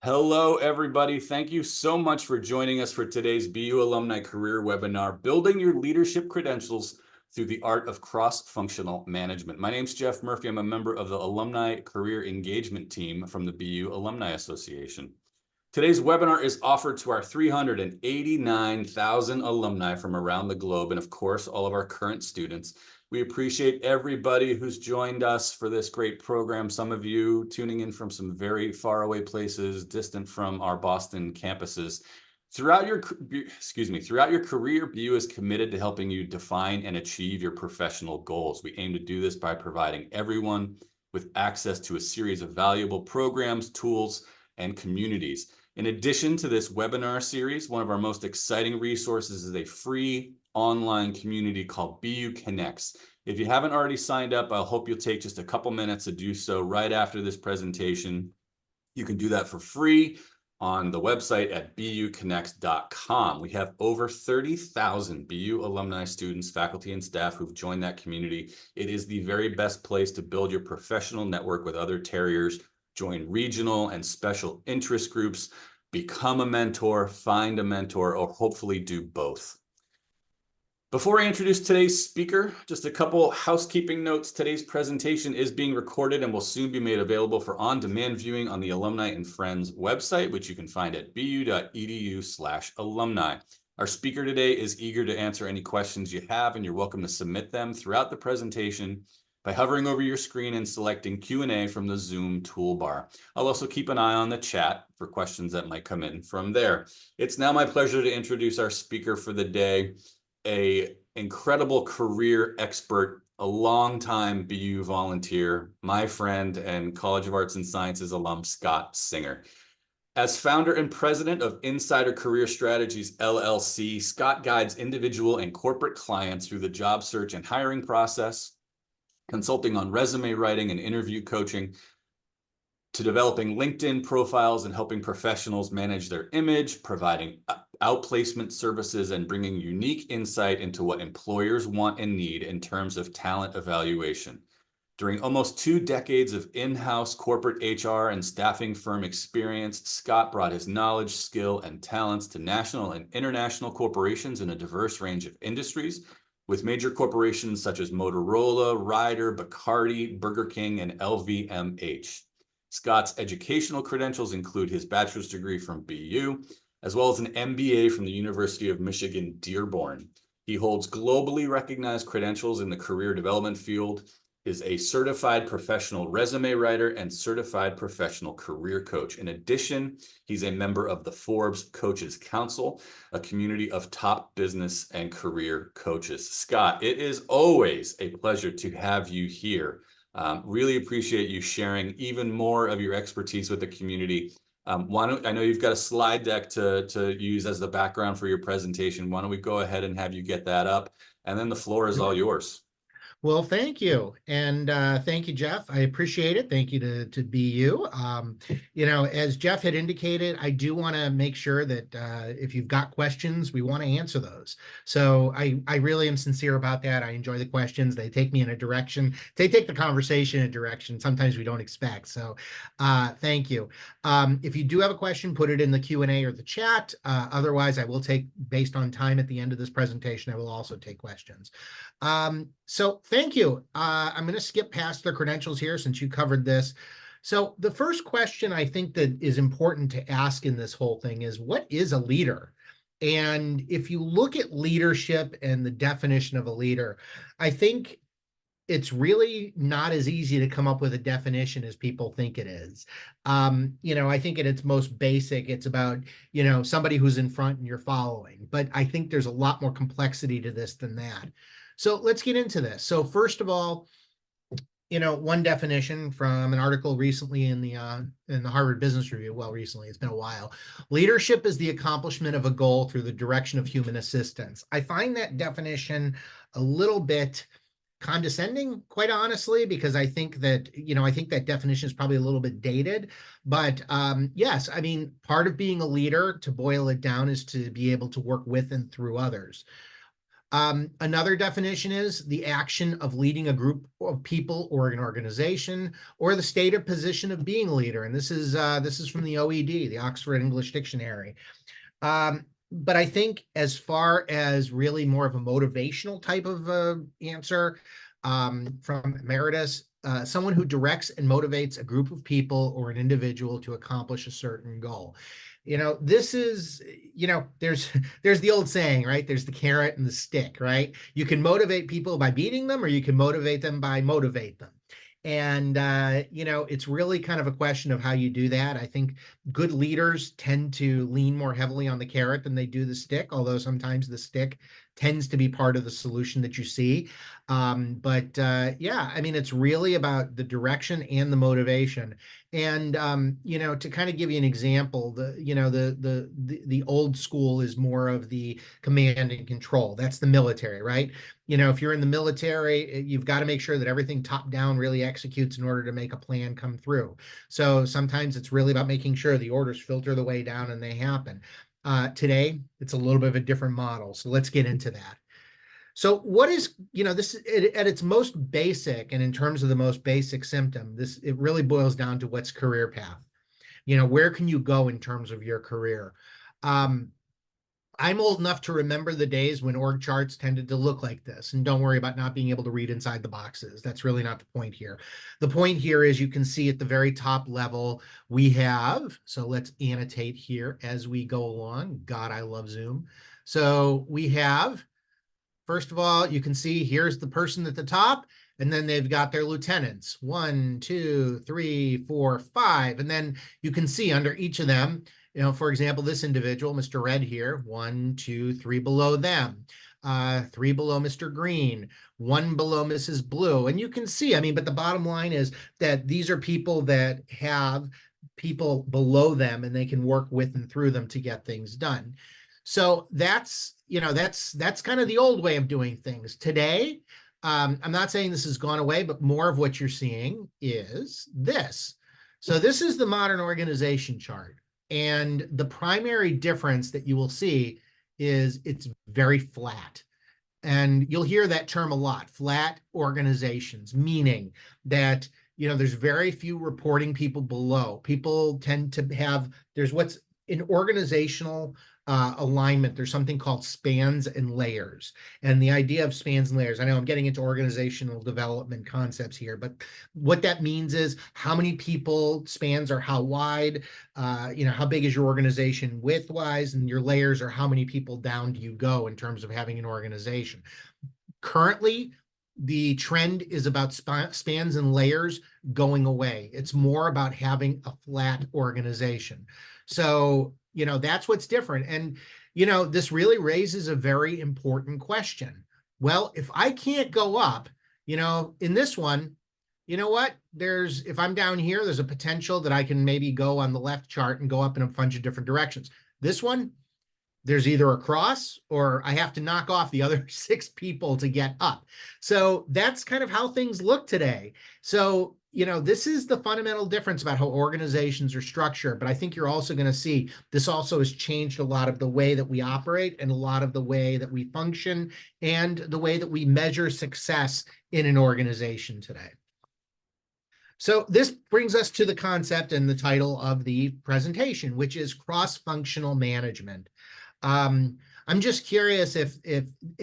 Hello, everybody. Thank you so much for joining us for today's BU Alumni Career Webinar, Building Your Leadership Credentials Through the Art of Cross-Functional Management. My name's Jeff Murphy. I'm a member of the Alumni Career Engagement Team from the BU Alumni Association. Today's webinar is offered to our 389,000 alumni from around the globe, and of course, all of our current students. We appreciate everybody who's joined us for this great program. Some of you tuning in from some very far away places, distant from our Boston campuses. Throughout your career, BU is committed to helping you define and achieve your professional goals. We aim to do this by providing everyone with access to a series of valuable programs, tools, and communities. In addition to this webinar series, one of our most exciting resources is a free online community called BU Connects. If you haven't already signed up, I hope you'll take just a couple minutes to do so right after this presentation. You can do that for free on the website at buconnects.com. We have over 30,000 BU alumni, students, faculty, and staff who've joined that community. It is the very best place to build your professional network with other Terriers, join regional and special interest groups, become a mentor, find a mentor, or hopefully do both. Before I introduce today's speaker, just a couple housekeeping notes. Today's presentation is being recorded and will soon be made available for on-demand viewing on the Alumni and Friends website, which you can find at bu.edu/alumni. Our speaker today is eager to answer any questions you have, and you're welcome to submit them throughout the presentation by hovering over your screen and selecting Q&A from the Zoom toolbar. I'll also keep an eye on the chat for questions that might come in from there. It's now my pleasure to introduce our speaker for the day, an incredible career expert, a longtime BU volunteer, my friend and College of Arts and Sciences alum, Scott Singer. As founder and president of Insider Career Strategies, LLC, Scott guides individual and corporate clients through the job search and hiring process, consulting on resume writing and interview coaching, to developing LinkedIn profiles and helping professionals manage their image, providing outplacement services, and bringing unique insight into what employers want and need in terms of talent evaluation. During almost 2 decades of in-house corporate HR and staffing firm experience, Scott brought his knowledge, skill, and talents to national and international corporations in a diverse range of industries, with major corporations such as Motorola, Ryder, Bacardi, Burger King, and LVMH. Scott's educational credentials include his bachelor's degree from BU, as well as an MBA from the University of Michigan, Dearborn. He holds globally recognized credentials in the career development field, is a certified professional resume writer and certified professional career coach. In addition, he's a member of the Forbes Coaches Council, a community of top business and career coaches. Scott, it is always a pleasure to have you here. Really appreciate you sharing even more of your expertise with the community. I know you've got a slide deck to use as the background for your presentation. Why don't we go ahead and have you get that up? And then the floor is all yours. Well, thank you. And thank you, Jeff. I appreciate it. Thank you to BU. As Jeff had indicated, I do want to make sure that if you've got questions, we want to answer those. So I really am sincere about that. I enjoy the questions. They take me in a direction. They take the conversation in a direction sometimes we don't expect. So thank you. If you do have a question, put it in the Q&A or the chat. Otherwise, I will take, based on time at the end of this presentation, I will also take questions. So thank you. I'm going to skip past the credentials here since you covered this. So the first question I think that is important to ask in this whole thing is, what is a leader? And if you look at leadership and the definition of a leader, I think it's really not as easy to come up with a definition as people think it is. I think at its most basic, it's about, somebody who's in front and you're following. But I think there's a lot more complexity to this than that. So let's get into this. So first of all, one definition from an article recently in the Harvard Business Review, well, recently, it's been a while. Leadership is the accomplishment of a goal through the direction of human assistance. I find that definition a little bit condescending, quite honestly, because I think that, that definition is probably a little bit dated. But yes, I mean, part of being a leader, to boil it down, is to be able to work with and through others. Another definition is the action of leading a group of people or an organization, or the state or position of being a leader. And this is from the OED, the Oxford English Dictionary. But I think as far as really more of a motivational type of answer from Emeritus, someone who directs and motivates a group of people or an individual to accomplish a certain goal. This is, there's the old saying, right? There's the carrot and the stick, right? You can motivate people by beating them, or you can motivate them by motivate them. And, it's really kind of a question of how you do that. I think good leaders tend to lean more heavily on the carrot than they do the stick, although sometimes the stick tends to be part of the solution that you see. Yeah, I mean, it's really about the direction and the motivation. And, to kind of give you an example, the old school is more of the command and control. That's the military, right? If you're in the military, you've got to make sure that everything top down really executes in order to make a plan come through. So sometimes it's really about making sure the orders filter the way down and they happen. Today, it's a little bit of a different model. So let's get into that. So what is, this at its most basic, and in terms of the most basic symptom, it really boils down to what's career path. Where can you go in terms of your career? I'm old enough to remember the days when org charts tended to look like this. And don't worry about not being able to read inside the boxes. That's really not the point here. The point here is you can see at the very top level, we have, so let's annotate here as we go along. God, I love Zoom. So we have, first of all, you can see here's the person at the top, and then they've got their lieutenants, 1, 2, 3, 4, 5. And then you can see under each of them, for example, this individual, Mr. Red here, 1, 2, 3 below them, 3 below Mr. Green, 1 below Mrs. Blue. And you can see, but the bottom line is that these are people that have people below them, and they can work with and through them to get things done. So that's kind of the old way of doing things. Today, I'm not saying this has gone away, but more of what you're seeing is this. So this is the modern organization chart. And the primary difference that you will see is it's very flat. And you'll hear that term a lot, flat organizations, meaning that, there's very few reporting people below. People tend to have, there's what's in organizational alignment, there's something called spans and layers. And the idea of spans and layers, I know I'm getting into organizational development concepts here, but what that means is how many people, spans are how wide, how big is your organization width-wise, and your layers are how many people down do you go in terms of having an organization. Currently, the trend is about spans and layers going away. It's more about having a flat organization. So, that's what's different. And, this really raises a very important question. Well, if I can't go up, in this one, what? If I'm down here, there's a potential that I can maybe go on the left chart and go up in a bunch of different directions. This one, there's either a cross or I have to knock off the other 6 people to get up. So that's kind of how things look today. So, this is the fundamental difference about how organizations are structured. But I think you're also going to see this also has changed a lot of the way that we operate and a lot of the way that we function and the way that we measure success in an organization today. So this brings us to the concept and the title of the presentation, which is cross-functional management. I'm just curious if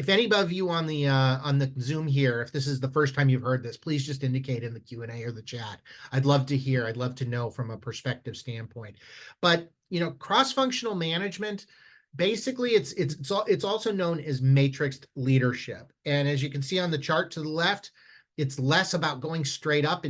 any of you on the Zoom here, if this is the first time you've heard this, please just indicate in the Q&A or the chat. I'd love to hear. I'd love to know from a perspective standpoint. But cross-functional management, basically, it's also known as matrixed leadership. And as you can see on the chart to the left, it's less about going straight up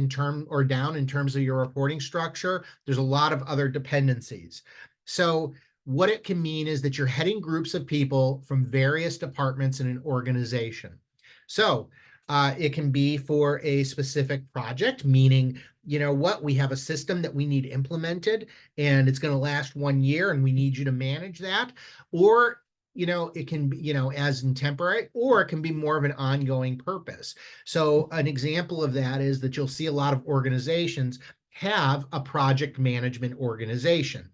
or down in terms of your reporting structure. There's a lot of other dependencies. So what it can mean is that you're heading groups of people from various departments in an organization. So it can be for a specific project, meaning, we have a system that we need implemented and it's going to last 1 year and we need you to manage that. Or, it can be, as in temporary, or it can be more of an ongoing purpose. So an example of that is that you'll see a lot of organizations have a project management organization.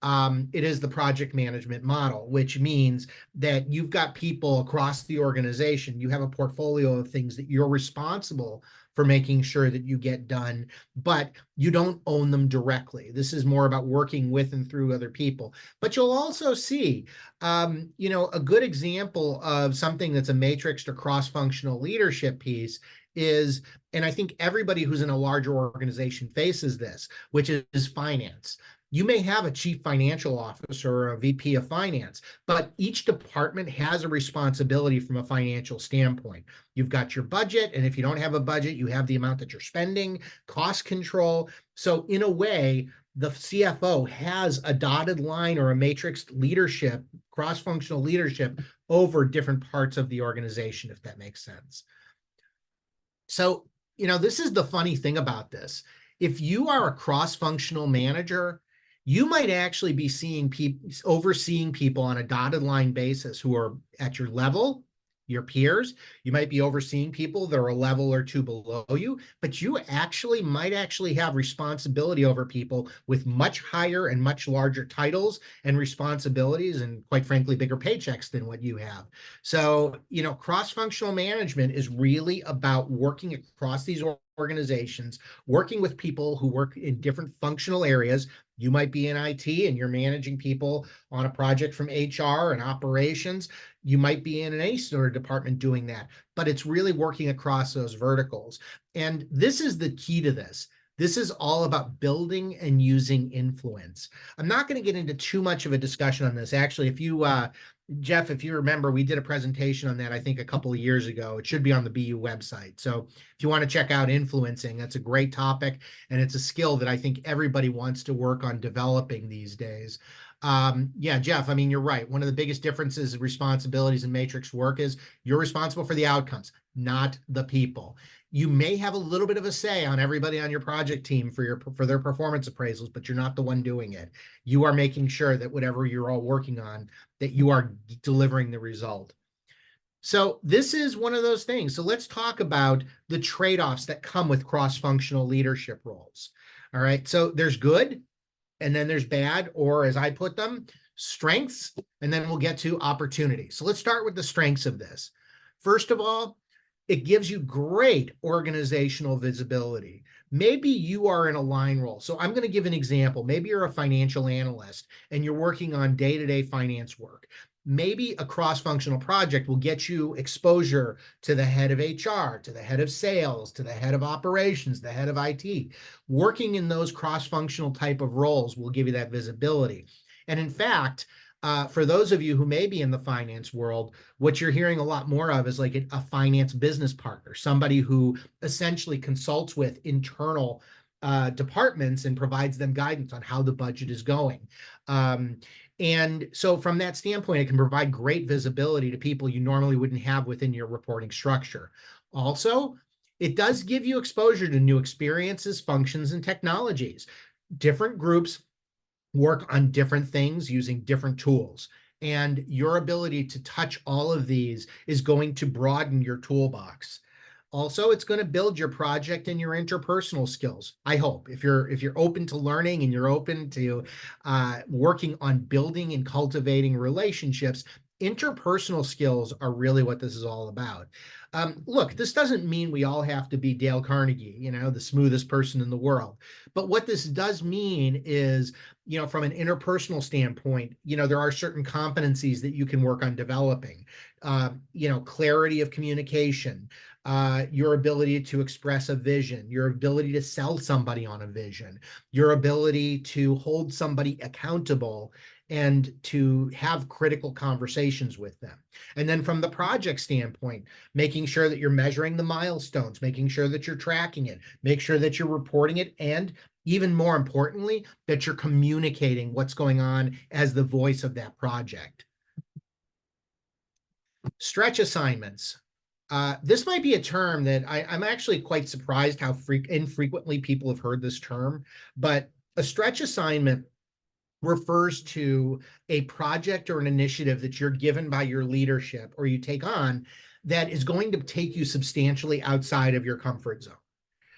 It is the project management model, which means that you've got people across the organization. You have a portfolio of things that you're responsible for making sure that you get done, but you don't own them directly. This is more about working with and through other people. But you'll also see, a good example of something that's a matrixed or cross-functional leadership piece is, and I think everybody who's in a larger organization faces this, which is finance. You may have a chief financial officer or a VP of finance, but each department has a responsibility from a financial standpoint. You've got your budget, and if you don't have a budget, you have the amount that you're spending, cost control. So in a way, the CFO has a dotted line or a matrix leadership, cross-functional leadership over different parts of the organization, if that makes sense. So, this is the funny thing about this. If you are a cross-functional manager, you might actually be overseeing people on a dotted line basis who are at your level, your peers. You might be overseeing people that are a level or two below you, but you might have responsibility over people with much higher and much larger titles and responsibilities, and quite frankly, bigger paychecks than what you have. So, cross-functional management is really about working across these organizations, working with people who work in different functional areas. You might be in IT and you're managing people on a project from HR and operations. You might be in an any sort of department doing that, but it's really working across those verticals. And this is the key to this. This is all about building and using influence. I'm not going to get into too much of a discussion on this. Actually, Jeff, if you remember, we did a presentation on that, I think a couple of years ago. It should be on the BU website. So if you want to check out influencing, that's a great topic. And it's a skill that I think everybody wants to work on developing these days. Yeah, Jeff, I mean, you're right. One of the biggest differences in responsibilities in matrix work is you're responsible for the outcomes, not the people. You may have a little bit of a say on everybody on your project team for their performance appraisals, but you're not the one doing it. You are making sure that whatever you're all working on, that you are delivering the result. So this is one of those things. So let's talk about the trade-offs that come with cross-functional leadership roles. All right. So there's good, and then there's bad, or as I put them, strengths, and then we'll get to opportunity. So let's start with the strengths of this. First of all, it gives you great organizational visibility. Maybe you are in a line role. So I'm going to give an example. Maybe you're a financial analyst and you're working on day-to-day finance work. Maybe a cross-functional project will get you exposure to the head of HR, to the head of sales, to the head of operations, the head of IT. Working in those cross-functional type of roles will give you that visibility. And in fact, for those of you who may be in the finance world, what you're hearing a lot more of is like a finance business partner, somebody who essentially consults with internal departments and provides them guidance on how the budget is going. And so from that standpoint, it can provide great visibility to people you normally wouldn't have within your reporting structure. Also, it does give you exposure to new experiences, functions, and technologies. Different groups work on different things using different tools. And your ability to touch all of these is going to broaden your toolbox. Also, it's going to build your project and your interpersonal skills. I hope if you're open to learning and you're open to working on building and cultivating relationships, interpersonal skills are really what this is all about. Look, this doesn't mean we all have to be Dale Carnegie, the smoothest person in the world. But what this does mean is, from an interpersonal standpoint, there are certain competencies that you can work on developing. Clarity of communication, your ability to express a vision, your ability to sell somebody on a vision, your ability to hold somebody accountable and to have critical conversations with them. And then from the project standpoint, making sure that you're measuring the milestones, making sure that you're tracking it, make sure that you're reporting it, and even more importantly, that you're communicating what's going on as the voice of that project. Stretch assignments. This might be a term that I'm actually quite surprised how infrequently people have heard this term, but a stretch assignment refers to a project or an initiative that you're given by your leadership or you take on that is going to take you substantially outside of your comfort zone.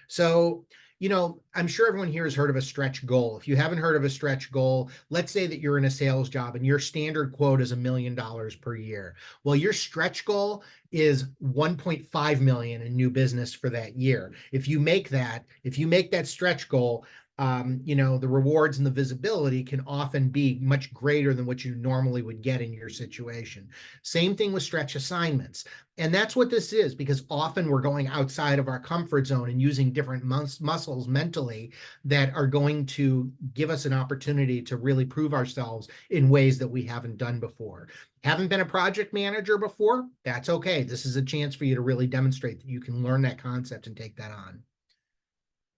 So, I'm sure everyone here has heard of a stretch goal. If you haven't heard of a stretch goal, let's say that you're in a sales job and your standard quote is $1 million per year. Well, your stretch goal is 1.5 million in new business for that year. If you make that stretch goal, the rewards and the visibility can often be much greater than what you normally would get in your situation. Same thing with stretch assignments. And that's what this is, because often we're going outside of our comfort zone and using different muscles mentally that are going to give us an opportunity to really prove ourselves in ways that we haven't done before. Haven't been a project manager before? That's okay. This is a chance for you to really demonstrate that you can learn that concept and take that on.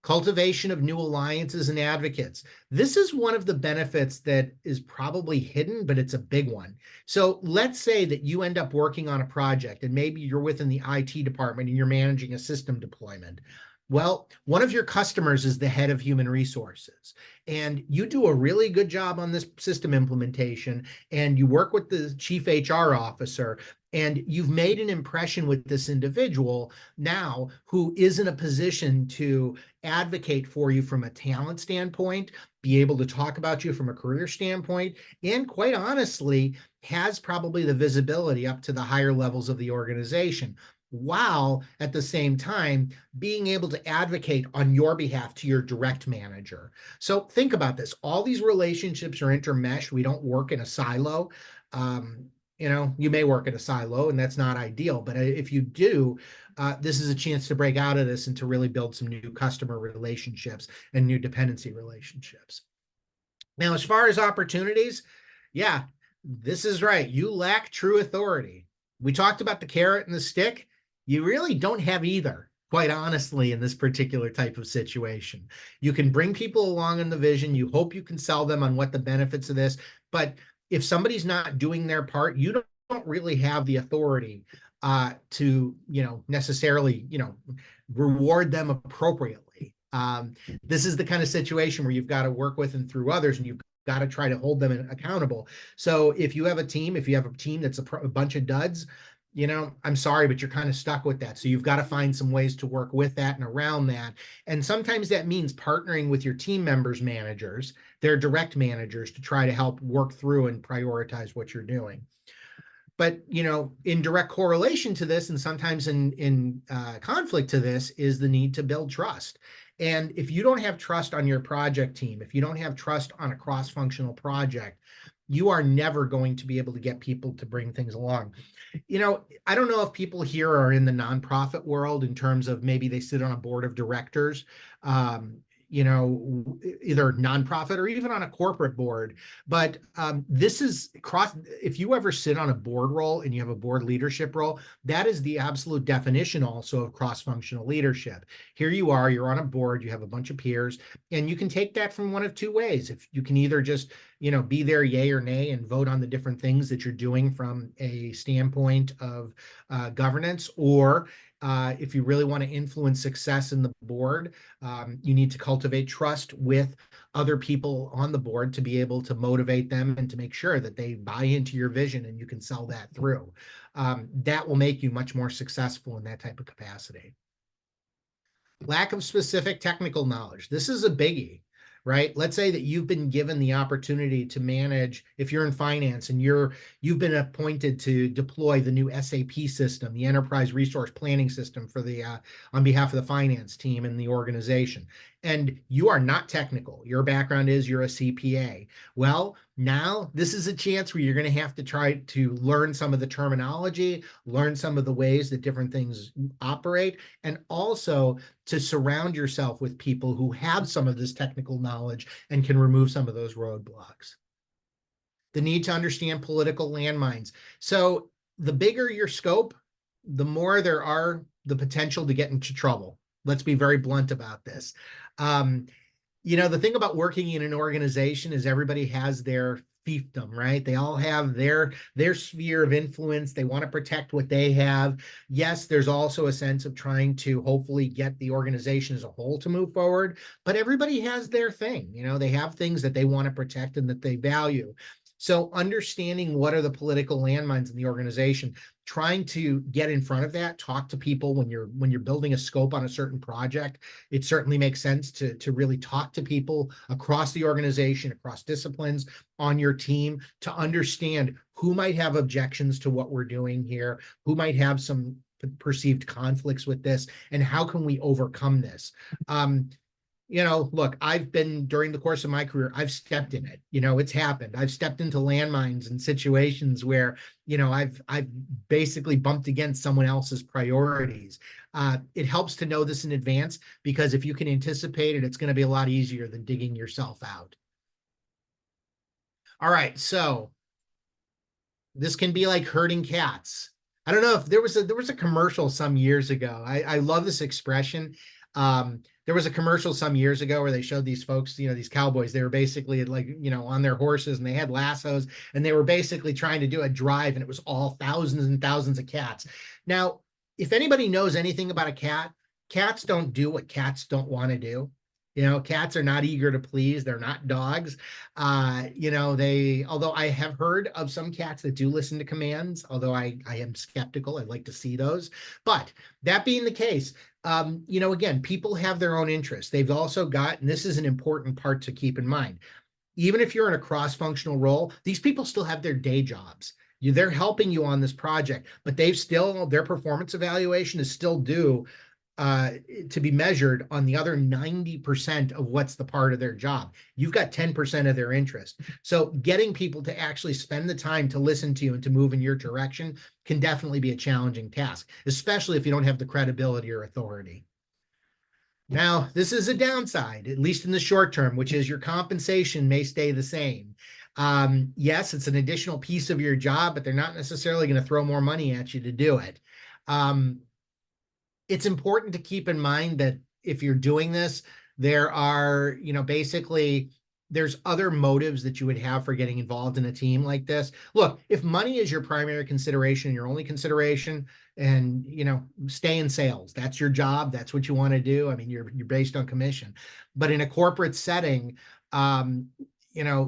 Cultivation of new alliances and advocates. This is one of the benefits that is probably hidden, but it's a big one. So let's say that you end up working on a project and maybe you're within the IT department and you're managing a system deployment. Well, one of your customers is the head of human resources, and you do a really good job on this system implementation, and you work with the chief HR officer, and you've made an impression with this individual now who is in a position to advocate for you from a talent standpoint, be able to talk about you from a career standpoint, and quite honestly, has probably the visibility up to the higher levels of the organization, while at the same time being able to advocate on your behalf to your direct manager. So think about this. All these relationships are intermeshed. We don't work in a silo. You may work in a silo, and that's not ideal, but if you do, this is a chance to break out of this and to really build some new customer relationships and new dependency relationships. Now, as far as opportunities, yeah, this is right. You lack true authority. We talked about the carrot and the stick. You really don't have either, quite honestly, in this particular type of situation. You can bring people along in the vision. You hope you can sell them on what the benefits of this, but if somebody's not doing their part, you don't really have the authority to, necessarily, reward them appropriately. This is the kind of situation where you've got to work with and through others, and you've got to try to hold them accountable. So if you have a team that's a bunch of duds, I'm sorry, but you're kind of stuck with that. So you've got to find some ways to work with that and around that. And sometimes that means partnering with your team members' managers, their direct managers, to try to help work through and prioritize what you're doing. But, in direct correlation to this, and sometimes in conflict to this, is the need to build trust. And if you don't have trust on your project team, if you don't have trust on a cross-functional project, you are never going to be able to get people to bring things along. I don't know if people here are in the nonprofit world in terms of maybe they sit on a board of directors, either nonprofit or even on a corporate board. But this is if you ever sit on a board role and you have a board leadership role, that is the absolute definition also of cross-functional leadership. Here you are, you're on a board, you have a bunch of peers, and you can take that from one of two ways. If you can either just, be there yay or nay and vote on the different things that you're doing from a standpoint of governance, or if you really want to influence success in the board, you need to cultivate trust with other people on the board to be able to motivate them and to make sure that they buy into your vision and you can sell that through. That will make you much more successful in that type of capacity. Lack of specific technical knowledge. This is a biggie. Right? Let's say that you've been given the opportunity to manage, if you're in finance and you've been appointed to deploy the new SAP system, the enterprise resource planning system for on behalf of the finance team in the organization, and you are not technical. Your background is you're a CPA. Well, now this is a chance where you're going to have to try to learn some of the terminology, learn some of the ways that different things operate, and also to surround yourself with people who have some of this technical knowledge and can remove some of those roadblocks. The need to understand political landmines. So the bigger your scope, the more there are the potential to get into trouble. Let's be very blunt about this. The thing about working in an organization is everybody has their fiefdom, right? They all have their sphere of influence. They want to protect what they have. Yes, there's also a sense of trying to hopefully get the organization as a whole to move forward, but everybody has their thing. They have things that they want to protect and that they value. So understanding what are the political landmines in the organization, trying to get in front of that, talk to people when you're building a scope on a certain project. It certainly makes sense to really talk to people across the organization, across disciplines on your team, to understand who might have objections to what we're doing here, who might have some perceived conflicts with this, and how can we overcome this. Look, I've been, during the course of my career, I've stepped in it. It's happened. I've stepped into landmines and situations where, I've basically bumped against someone else's priorities. It helps to know this in advance, because if you can anticipate it, it's going to be a lot easier than digging yourself out. All right, so this can be like herding cats. I don't know if there was a commercial some years ago. I love this expression. There was a commercial some years ago where they showed these folks, these cowboys. They were basically like, on their horses, and they had lassos, and they were basically trying to do a drive, and it was all thousands and thousands of cats. Now, if anybody knows anything about a cat, cats don't do what cats don't want to do. Cats are not eager to please. They're not dogs. Although I have heard of some cats that do listen to commands, although I am skeptical. I'd like to see those. But that being the case, again, people have their own interests. They've also got, and this is an important part to keep in mind, even if you're in a cross-functional role, these people still have their day jobs. They're helping you on this project, but their performance evaluation is still due to be measured on the other 90% of what's the part of their job. You've got 10% of their interest. So getting people to actually spend the time to listen to you and to move in your direction can definitely be a challenging task, especially if you don't have the credibility or authority. Now, this is a downside, at least in the short term, which is your compensation may stay the same. Yes, it's an additional piece of your job, but they're not necessarily going to throw more money at you to do it. It's important to keep in mind that if you're doing this, there are, basically, there's other motives that you would have for getting involved in a team like this. Look, if money is your primary consideration, your only consideration, and, stay in sales, that's your job, that's what you want to do. I mean, you're based on commission. But in a corporate setting,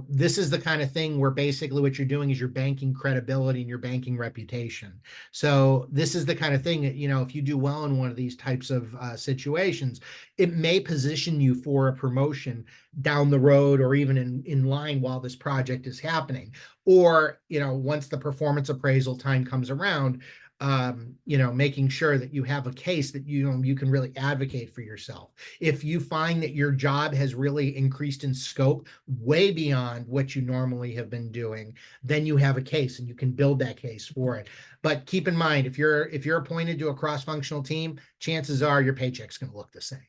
this is the kind of thing where basically what you're doing is you're banking credibility and you're banking reputation. So this is the kind of thing that, if you do well in one of these types of situations, it may position you for a promotion down the road, or even in line while this project is happening. Or, once the performance appraisal time comes around, making sure that you have a case that you can really advocate for yourself. If you find that your job has really increased in scope way beyond what you normally have been doing, then you have a case and you can build that case for it. But keep in mind, if you're appointed to a cross-functional team, chances are your paycheck's going to look the same.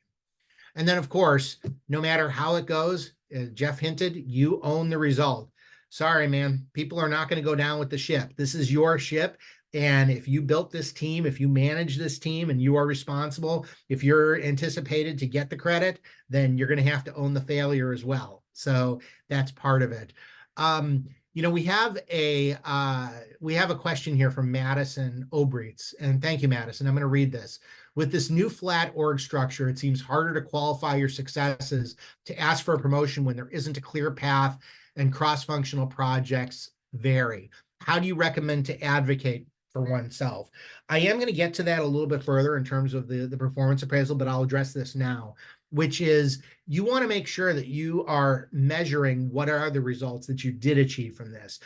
And then, of course, no matter how it goes, Jeff hinted, you own the result. Sorry, man, people are not going to go down with the ship. This is your ship. And if you built this team, if you manage this team and you are responsible, if you're anticipated to get the credit, then you're going to have to own the failure as well. So that's part of it. We have a question here from Madison Obreets, and thank you, Madison. I'm going to read this. With this new flat org structure, it seems harder to qualify your successes to ask for a promotion when there isn't a clear path and cross-functional projects vary. How do you recommend to advocate for oneself? I am going to get to that a little bit further in terms of the performance appraisal, but I'll address this now, which is you want to make sure that you are measuring what are the results that you did achieve from this.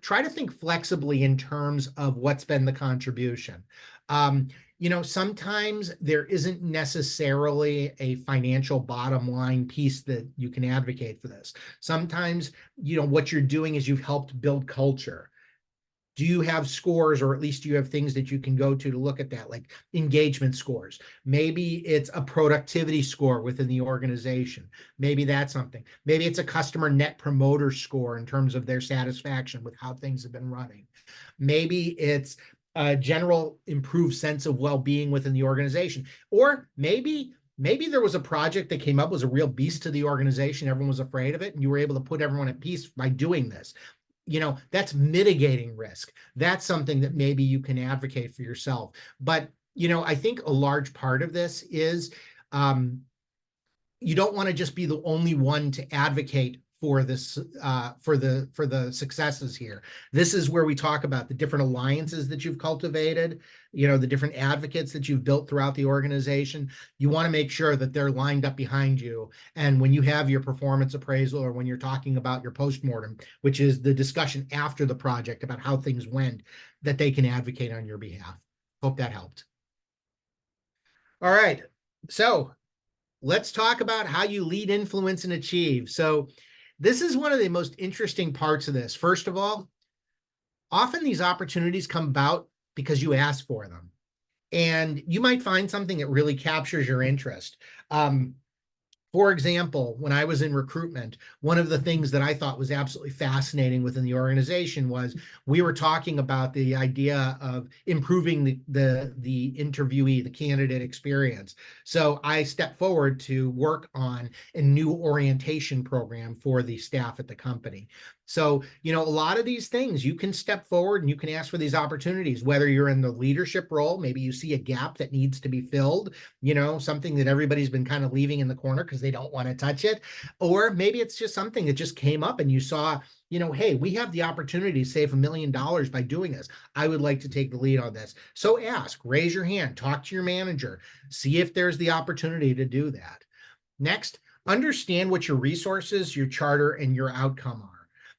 Try to think flexibly in terms of what's been the contribution. Sometimes there isn't necessarily a financial bottom line piece that you can advocate for this. Sometimes, what you're doing is you've helped build culture. Do you have scores, or at least you have things that you can go to look at that, like engagement scores? Maybe it's a productivity score within the organization. Maybe that's something. Maybe it's a customer net promoter score in terms of their satisfaction with how things have been running. Maybe it's a general improved sense of well-being within the organization. Or maybe there was a project that came up, was a real beast to the organization. Everyone was afraid of it, and you were able to put everyone at peace by doing this. That's mitigating risk. That's something that maybe you can advocate for yourself. But, I think a large part of this is you don't want to just be the only one to advocate for this for the successes here. This is where we talk about the different alliances that you've cultivated, the different advocates that you've built throughout the organization. You want to make sure that they're lined up behind you. And when you have your performance appraisal, or when you're talking about your postmortem, which is the discussion after the project about how things went, that they can advocate on your behalf. Hope that helped. All right. So let's talk about how you lead, influence, and achieve. So this is one of the most interesting parts of this. First of all, often these opportunities come about because you ask for them. And you might find something that really captures your interest. For example, when I was in recruitment, one of the things that I thought was absolutely fascinating within the organization was we were talking about the idea of improving the interviewee, the candidate experience. So I stepped forward to work on a new orientation program for the staff at the company. So, a lot of these things, you can step forward and you can ask for these opportunities, whether you're in the leadership role, maybe you see a gap that needs to be filled, something that everybody's been kind of leaving in the corner because they don't want to touch it. Or maybe it's just something that just came up and you saw, hey, we have the opportunity to save $1 million by doing this. I would like to take the lead on this. So ask, raise your hand, talk to your manager, see if there's the opportunity to do that. Next, understand what your resources, your charter, and your outcome are.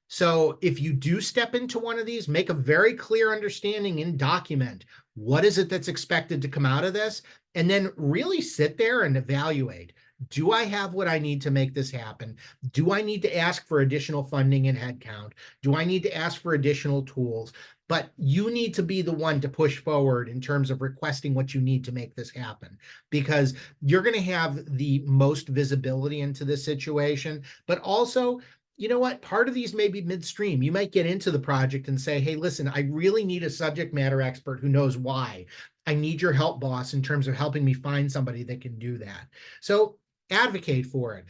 So if you do step into one of these, make a very clear understanding and document what is it that's expected to come out of this, and then really sit there and evaluate. Do I have what I need to make this happen? Do I need to ask for additional funding and headcount? Do I need to ask for additional tools? But you need to be the one to push forward in terms of requesting what you need to make this happen, because you're going to have the most visibility into this situation. But also, part of these may be midstream. You might get into the project and say, hey, listen, I really need a subject matter expert who knows why. I need your help, boss, in terms of helping me find somebody that can do that. So advocate for it.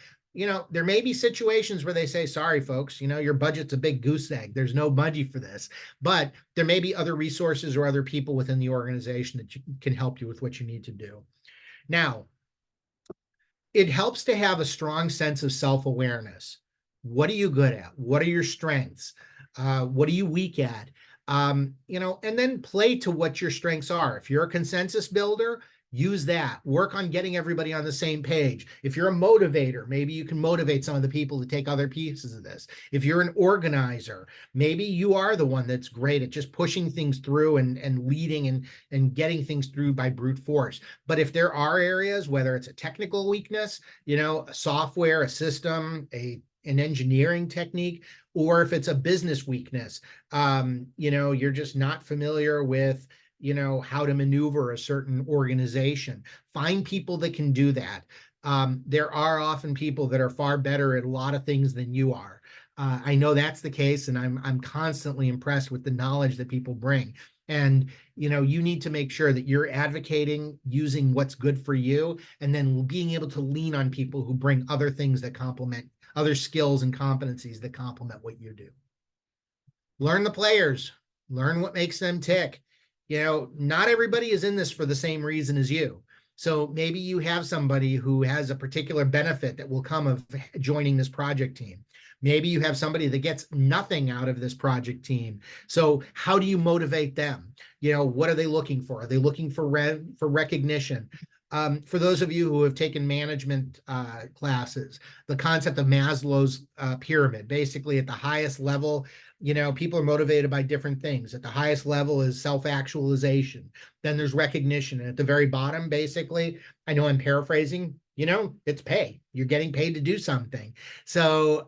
There may be situations where they say, sorry, folks, your budget's a big goose egg. There's no budget for this. But there may be other resources or other people within the organization that can help you with what you need to do. Now, it helps to have a strong sense of self-awareness. What are you good at? What are your strengths? What are you weak at? And then play to what your strengths are. If you're a consensus builder, use that. Work on getting everybody on the same page. If you're a motivator, maybe you can motivate some of the people to take other pieces of this. If you're an organizer, maybe you are the one that's great at just pushing things through and leading and getting things through by brute force. But if there are areas, whether it's a technical weakness, a software, a system, an engineering technique, or if it's a business weakness, you're just not familiar with how to maneuver a certain organization. Find people that can do that. There are often people that are far better at a lot of things than you are. I know that's the case, and I'm constantly impressed with the knowledge that people bring. And you need to make sure that you're advocating using what's good for you, and then being able to lean on people who bring other things that complement, other skills and competencies that complement what you do. Learn the players, learn what makes them tick. Not everybody is in this for the same reason as you. So maybe you have somebody who has a particular benefit that will come of joining this project team. Maybe you have somebody that gets nothing out of this project team. So how do you motivate them? What are they looking for? Are they looking for recognition? For those of you who have taken management classes, the concept of Maslow's pyramid, basically at the highest level, people are motivated by different things. At the highest level is self-actualization. Then there's recognition. And at the very bottom, basically, I know I'm paraphrasing, it's pay. You're getting paid to do something. So,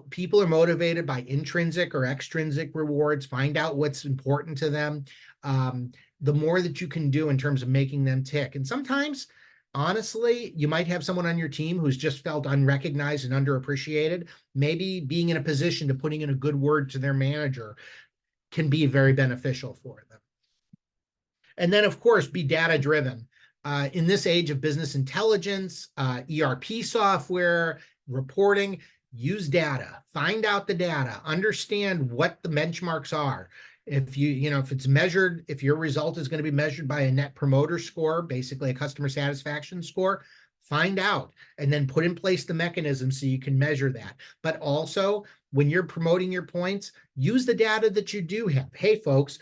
people are motivated by intrinsic or extrinsic rewards. Find out what's important to them. The more that you can do in terms of making them tick. And sometimes, honestly, you might have someone on your team who's just felt unrecognized and underappreciated. Maybe being in a position to putting in a good word to their manager can be very beneficial for them. And then, of course, be data-driven. In this age of business intelligence, ERP software, reporting, use data. Find out the data. Understand what the benchmarks are. If if it's measured, if your result is going to be measured by a net promoter score, basically a customer satisfaction score, find out, and then put in place the mechanism so you can measure that. But also, when you're promoting your points, use the data that you do have. Hey, folks,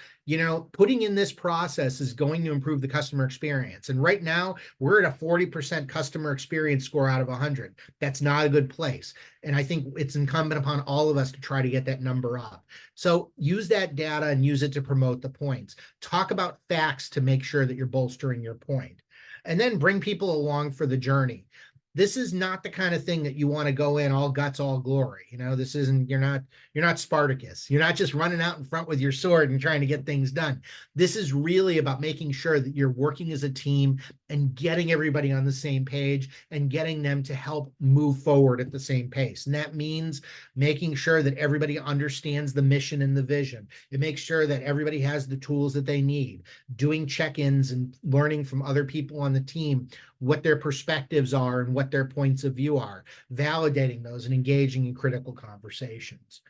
putting in this process is going to improve the customer experience. And right now, we're at a 40% customer experience score out of 100. That's not a good place. And I think it's incumbent upon all of us to try to get that number up. So use that data and use it to promote the points. Talk about facts to make sure that you're bolstering your point. And then bring people along for the journey. This is not the kind of thing that you want to go in all guts, all glory. This isn't, you're not Spartacus. You're not just running out in front with your sword and trying to get things done. This is really about making sure that you're working as a team and getting everybody on the same page and getting them to help move forward at the same pace. And that means making sure that everybody understands the mission and the vision. It makes sure that everybody has the tools that they need, doing check-ins and learning from other people on the team what their perspectives are and what their points of view are, validating those and engaging in critical conversations.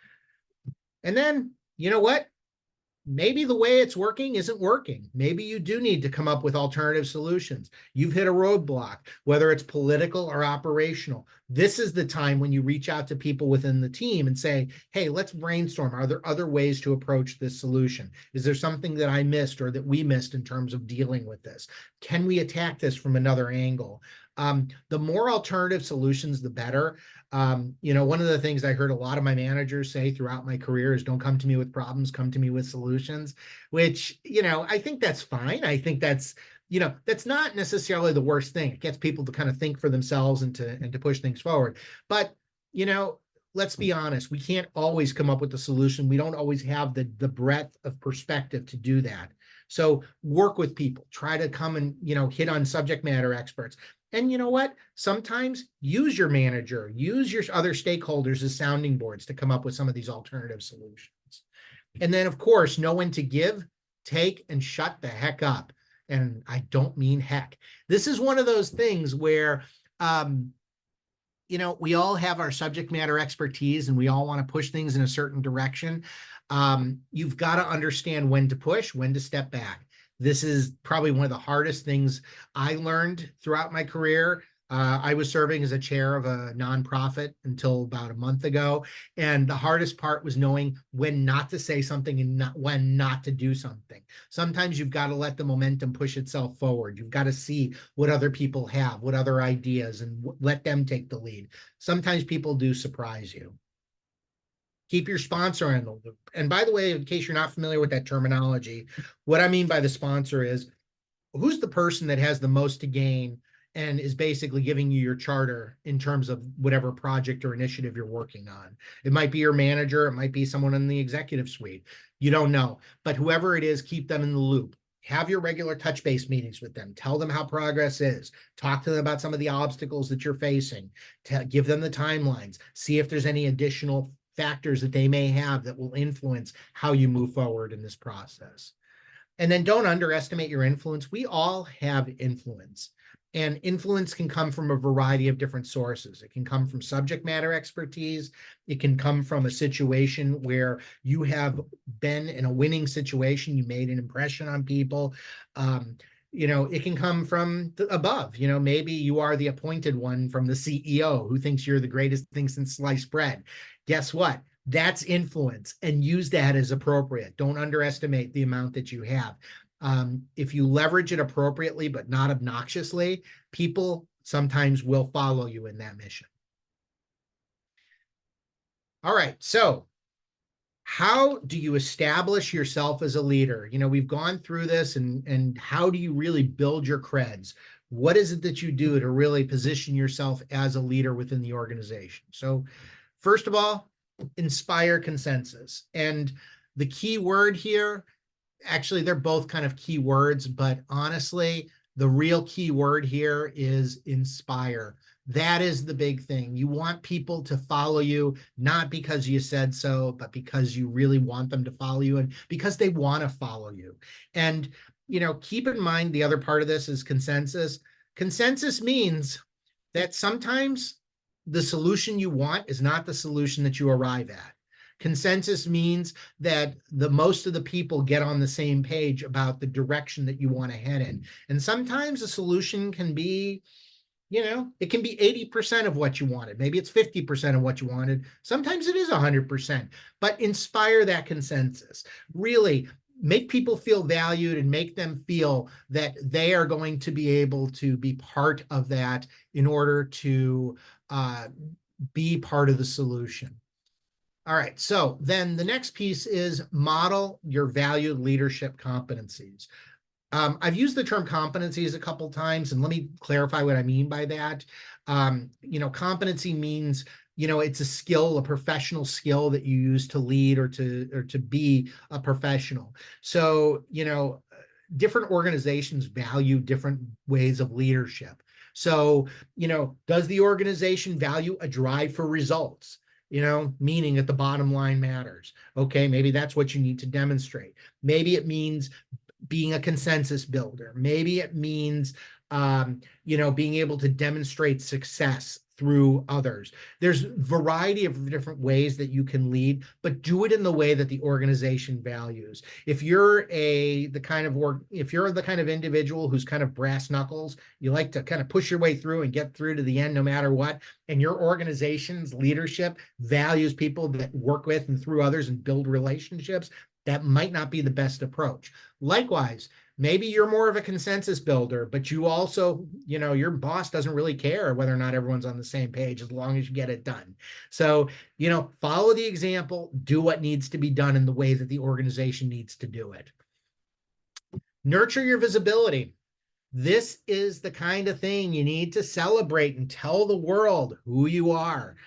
And then, you know what? Maybe the way it's working isn't working. Maybe you do need to come up with alternative solutions. You've hit a roadblock, whether it's political or operational. This is the time when you reach out to people within the team and say, hey, let's brainstorm. Are there other ways to approach this solution? Is there something that I missed or that we missed in terms of dealing with this? Can we attack this from another angle? The more alternative solutions, the better. One of the things I heard a lot of my managers say throughout my career is don't come to me with problems, come to me with solutions, which, I think that's fine. I think that's not necessarily the worst thing. It gets people to kind of think for themselves and to push things forward. But, let's be honest, we can't always come up with the solution. We don't always have the breadth of perspective to do that. So work with people, try to come and, hit on subject matter experts. And you know what? Sometimes use your manager, use your other stakeholders as sounding boards to come up with some of these alternative solutions. And then, of course, know when to give, take, and shut the heck up. And I don't mean heck. This is one of those things where, we all have our subject matter expertise and we all want to push things in a certain direction. You've got to understand when to push, when to step back. This is probably one of the hardest things I learned throughout my career. I was serving as a chair of a nonprofit until about a month ago. And the hardest part was knowing when not to say something and when not to do something. Sometimes you've got to let the momentum push itself forward. You've got to see what other people have, what other ideas, and let them take the lead. Sometimes people do surprise you. Keep your sponsor in the loop. And by the way, in case you're not familiar with that terminology, what I mean by the sponsor is who's the person that has the most to gain and is basically giving you your charter in terms of whatever project or initiative you're working on. It might be your manager, it might be someone in the executive suite. You don't know, but whoever it is, keep them in the loop. Have your regular touch base meetings with them. Tell them how progress is. Talk to them about some of the obstacles that you're facing. Give them the timelines. See if there's any additional factors that they may have that will influence how you move forward in this process. And then don't underestimate your influence. We all have influence, and influence can come from a variety of different sources. It can come from subject matter expertise. It can come from a situation where you have been in a winning situation. You made an impression on people. It can come from above. Maybe you are the appointed one from the CEO who thinks you're the greatest thing since sliced bread. Guess what? That's influence, and use that as appropriate. Don't underestimate the amount that you have. If you leverage it appropriately, but not obnoxiously, people sometimes will follow you in that mission. All right. So how do you establish yourself as a leader? We've gone through this, and how do you really build your creds? What is it that you do to really position yourself as a leader within the organization? So first of all, inspire consensus. And the key word here, actually, they're both kind of key words, but honestly, the real key word here is inspire. That is the big thing. You want people to follow you, not because you said so, but because you really want them to follow you and because they want to follow you. And, keep in mind the other part of this is consensus. Consensus means that sometimes the solution you want is not the solution that you arrive at. Consensus means that most of the people get on the same page about the direction that you want to head in. And sometimes a solution can be It can be 80% of what you wanted. Maybe it's 50% of what you wanted. Sometimes it is 100%, but inspire that consensus. Really make people feel valued and make them feel that they are going to be able to be part of that in order to be part of the solution. All right, so then the next piece is model your valued leadership competencies. I've used the term competencies a couple times, and let me clarify what I mean by that. Competency means, it's a skill, a professional skill that you use to lead or to be a professional. So, different organizations value different ways of leadership. So, does the organization value a drive for results? Meaning that the bottom line matters. Okay, maybe that's what you need to demonstrate. Maybe it means being a consensus builder. Maybe it means, being able to demonstrate success through others. There's a variety of different ways that you can lead, but do it in the way that the organization values. If you're the kind of individual who's kind of brass knuckles, you like to kind of push your way through and get through to the end no matter what, and your organization's leadership values people that work with and through others and build relationships, that might not be the best approach. Likewise, maybe you're more of a consensus builder, but you also, your boss doesn't really care whether or not everyone's on the same page as long as you get it done. So, follow the example, do what needs to be done in the way that the organization needs to do it. Nurture your visibility. This is the kind of thing you need to celebrate and tell the world who you are.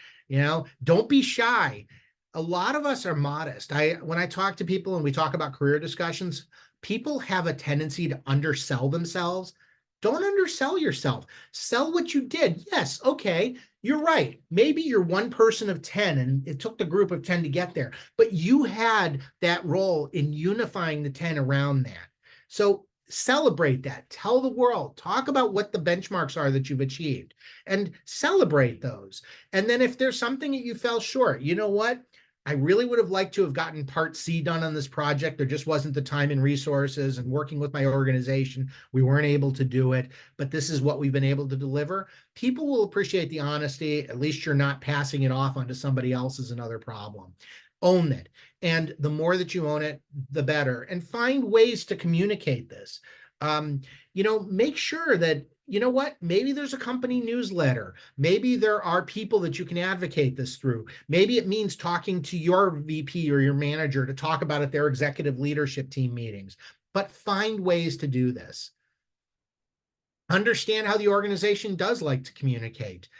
Don't be shy. A lot of us are modest. When I talk to people and we talk about career discussions, people have a tendency to undersell themselves. Don't undersell yourself. Sell what you did. Yes, okay, you're right. Maybe you're one person of 10 and it took the group of 10 to get there, but you had that role in unifying the 10 around that. So celebrate that. Tell the world. Talk about what the benchmarks are that you've achieved and celebrate those. And then if there's something that you fell short, you know what? I really would have liked to have gotten part C done on this project. There just wasn't the time and resources, and working with my organization, we weren't able to do it, but this is what we've been able to deliver. People will appreciate the honesty. At least you're not passing it off onto somebody else as another problem. Own it. And the more that you own it, the better. And find ways to communicate this. Make sure that, maybe there's a company newsletter. Maybe there are people that you can advocate this through. Maybe it means talking to your VP or your manager to talk about it at their executive leadership team meetings. But find ways to do this. Understand how the organization does like to communicate.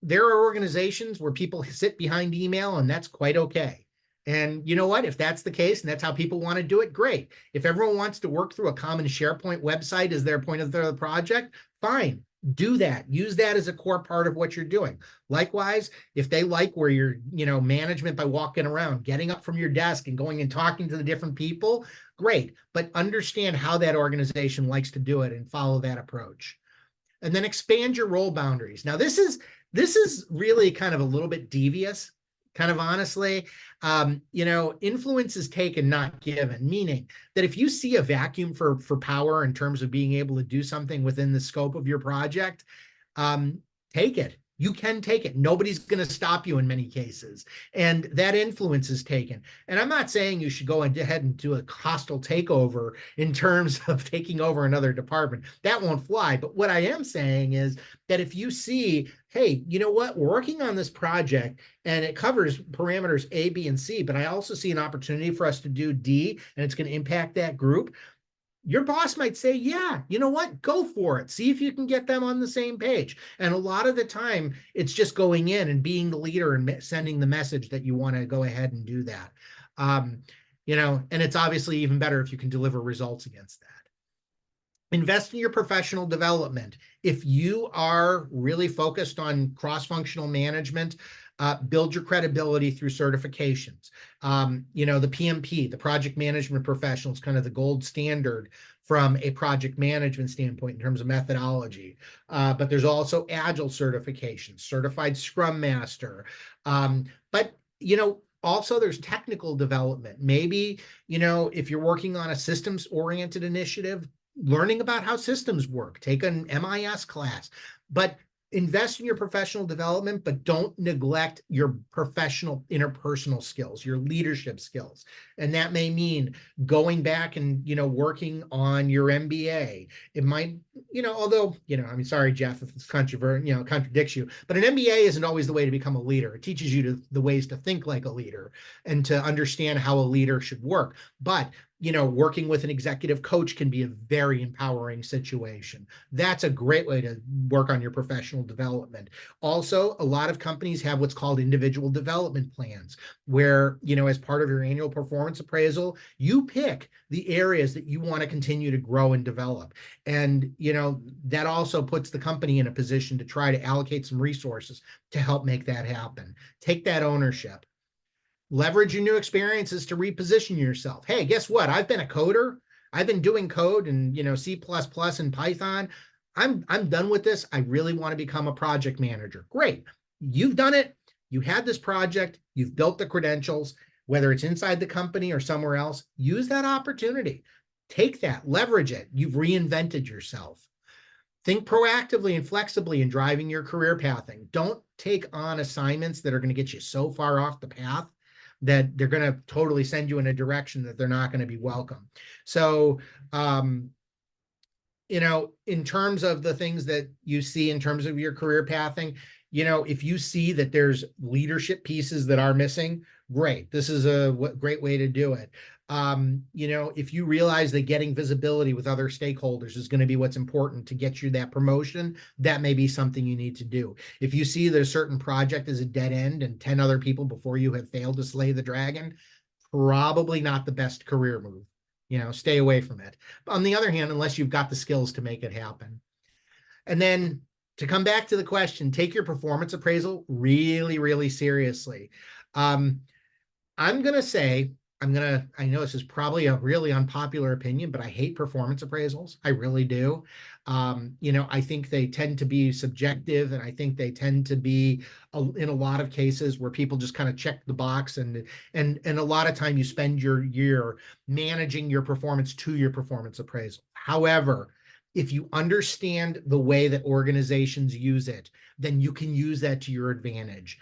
There are organizations where people sit behind email, and that's quite okay. And you know what? If that's the case and that's how people want to do it, great. If everyone wants to work through a common SharePoint website as their point of the project, fine. Do that. Use that as a core part of what you're doing. Likewise, if they like where you're, management by walking around, getting up from your desk and going and talking to the different people, great. But understand how that organization likes to do it and follow that approach. And then expand your role boundaries. Now, this is really kind of a little bit devious. Kind of honestly, influence is taken, not given, meaning that if you see a vacuum for power in terms of being able to do something within the scope of your project, take it. You can take it. Nobody's going to stop you in many cases. And that influence is taken. And I'm not saying you should go ahead and do a hostile takeover in terms of taking over another department. That won't fly. But what I am saying is that if you see, hey, you know what, we're working on this project and it covers parameters A, B, and C, but I also see an opportunity for us to do D, and it's going to impact that group. Your boss might say, yeah, you know what, go for it. See if you can get them on the same page. And a lot of the time, it's just going in and being the leader and sending the message that you want to go ahead and do that. And it's obviously even better if you can deliver results against that. Invest in your professional development. If you are really focused on cross-functional management, build your credibility through certifications. The PMP, the project management professional, is kind of the gold standard from a project management standpoint in terms of methodology. But there's also Agile certifications, certified Scrum Master. Also there's technical development. Maybe, if you're working on a systems-oriented initiative, learning about how systems work, take an MIS class, but invest in your professional development, but don't neglect your professional interpersonal skills, your leadership skills. And that may mean going back and, working on your MBA. It might, although, I mean, sorry, Jeff, if it's controversial, contradicts you, but an MBA isn't always the way to become a leader. It teaches you the ways to think like a leader and to understand how a leader should work. But working with an executive coach can be a very empowering situation. That's a great way to work on your professional development. Also, a lot of companies have what's called individual development plans, where, as part of your annual performance appraisal, you pick the areas that you want to continue to grow and develop. And, that also puts the company in a position to try to allocate some resources to help make that happen. Take that ownership. Leverage your new experiences to reposition yourself. Hey, guess what? I've been a coder. I've been doing code and C++ and Python. I'm done with this. I really want to become a project manager. Great. You've done it. You had this project. You've built the credentials, whether it's inside the company or somewhere else. Use that opportunity. Take that, leverage it. You've reinvented yourself. Think proactively and flexibly in driving your career pathing. Don't take on assignments that are going to get you so far off the path that they're going to totally send you in a direction that they're not going to be welcome. So, in terms of the things that you see in terms of your career pathing, if you see that there's leadership pieces that are missing, great. This is a great way to do it. If you realize that getting visibility with other stakeholders is going to be what's important to get you that promotion, that may be something you need to do. If you see that a certain project is a dead end and 10 other people before you have failed to slay the dragon, probably not the best career move. Stay away from it. On the other hand, unless you've got the skills to make it happen. And then to come back to the question, take your performance appraisal really, really seriously. I'm going to say, I know this is probably a really unpopular opinion, but I hate performance appraisals. I really do. I think they tend to be subjective, and I think they tend to be in a lot of cases where people just kind of check the box, and a lot of time you spend your year managing your performance to your performance appraisal. However, if you understand the way that organizations use it, then you can use that to your advantage.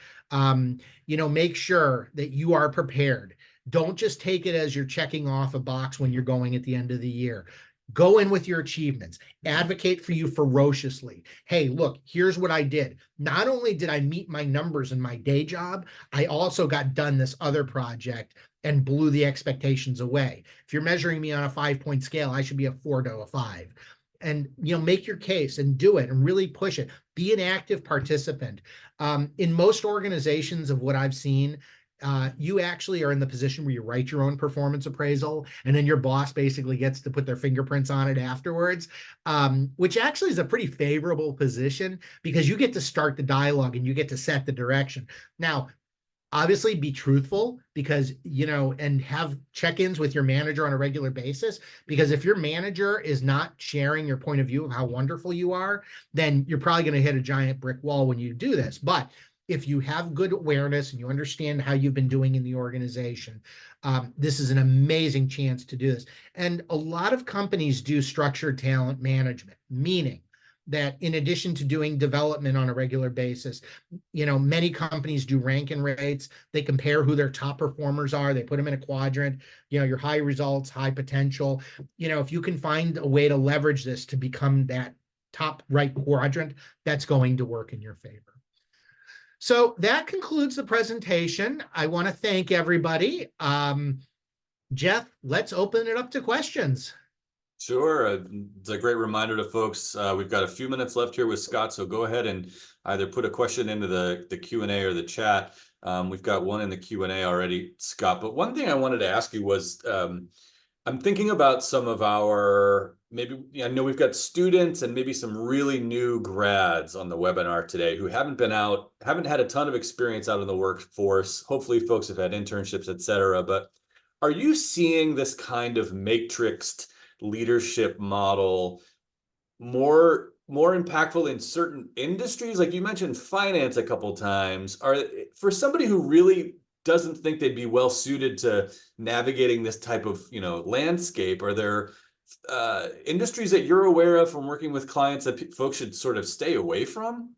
Make sure that you are prepared. Don't just take it as you're checking off a box when you're going at the end of the year. Go in with your achievements. Advocate for you ferociously. Hey, look, here's what I did. Not only did I meet my numbers in my day job, I also got done this other project and blew the expectations away. If you're measuring me on a 5-point scale, I should be a 4 to a 5. And make your case and do it and really push it. Be an active participant. In most organizations of what I've seen, you actually are in the position where you write your own performance appraisal, and then your boss basically gets to put their fingerprints on it afterwards, which actually is a pretty favorable position because you get to start the dialogue and you get to set the direction. Now, obviously be truthful because, and have check-ins with your manager on a regular basis, because if your manager is not sharing your point of view of how wonderful you are, then you're probably going to hit a giant brick wall when you do this. But if you have good awareness and you understand how you've been doing in the organization, this is an amazing chance to do this. And a lot of companies do structured talent management, meaning that in addition to doing development on a regular basis, many companies do rank and rates. They compare who their top performers are. They put them in a quadrant, your high results, high potential. If you can find a way to leverage this to become that top right quadrant, that's going to work in your favor. So that concludes the presentation. I want to thank everybody. Jeff, let's open it up to questions. Sure. It's a great reminder to folks. We've got a few minutes left here with Scott, so go ahead and either put a question into the Q&A or the chat. We've got one in the Q&A already, Scott. But one thing I wanted to ask you was, I'm thinking about some of our, I know we've got students and maybe some really new grads on the webinar today who haven't had a ton of experience out in the workforce. Hopefully folks have had internships, et cetera. But are you seeing this kind of matrixed leadership model more impactful in certain industries? Like you mentioned finance a couple times. For somebody who really doesn't think they'd be well suited to navigating this type of landscape, are there industries that you're aware of from working with clients that folks should sort of stay away from?